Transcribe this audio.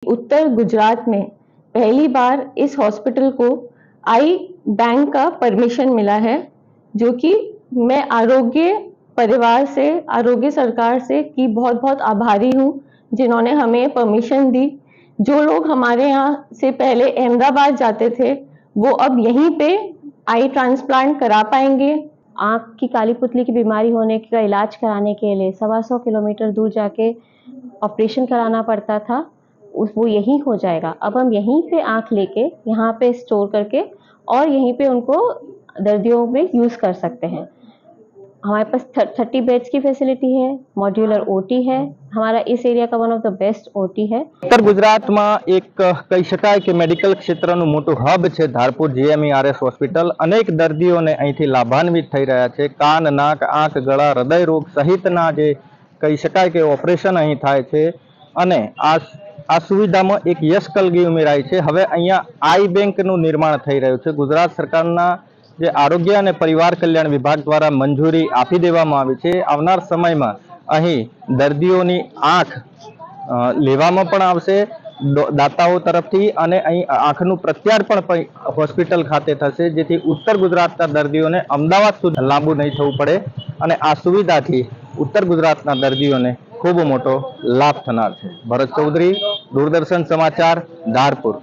उत्तर गुजरात में पहली बार इस हॉस्पिटल को आई बैंक का परमिशन मिला है, जो कि मैं आरोग्य परिवार से, आरोग्य सरकार से की बहुत बहुत आभारी हूँ, जिन्होंने हमें परमिशन दी। जो लोग हमारे यहाँ से पहले अहमदाबाद जाते थे, वो अब यहीं पे आई ट्रांसप्लांट करा पाएंगे। आँख की काली पुतली की बीमारी होने का इलाज कराने के लिए 125 किलोमीटर दूर जाके ऑपरेशन कराना पड़ता था, वो यहीं हो जाएगा। अब हम यहीं से आँख लेके यहाँ पे स्टोर करके और यहीं पे उनको दर्दियों में यूज़ कर सकते हैं। हमारे पास 30 बेड्स की फैसिलिटी है, मॉड्यूलर ओटी है, हमारा इस एरिया का one of the best OT है। उत्तर गुजरात में एक कही शकाय कि मेडिकल क्षेत्रનું મોટું હબ છે ધારપુર જીએમઈઆરએસ હોસ્પિટલ। અનેક દર્દીઓને અહીંથી લાભાન્વિત થઈ રહ્યા છે। કાન, નાક, આંખ, ગળા, હૃદય રોગ સહિતના જે કહી શકાય કે ઓપરેશન અહીં થાય છે અને આ સુવિધામાં એક યશ કલગી ઉમેરાય છે। હવે અહીંયા આઈ બેંકનું નિર્માણ થઈ રહ્યું છે। ગુજરાત સરકારના જે આરોગ્ય અને પરિવાર કલ્યાણ વિભાગ દ્વારા મંજૂરી આપી દેવામાં આવી છે। આવનાર સમયમાં અહીં દર્દીઓની આંખ લેવામાં પણ આવશે દાતાઓ તરફથી અને અહીં આંખનું પ્રત્યાર્પણ પણ હોસ્પિટલ ખાતે થશે, જેથી ઉત્તર ગુજરાતના દર્દીઓને અમદાવાદ સુધી લાંબુ નહીં થવું પડે અને આ સુવિધાથી ઉત્તર ગુજરાતના દર્દીઓને ખૂબ મોટો લાભ થનાર છે। ભરત ચૌધરી, દૂરદર્શન સમાચાર, ધારપુર।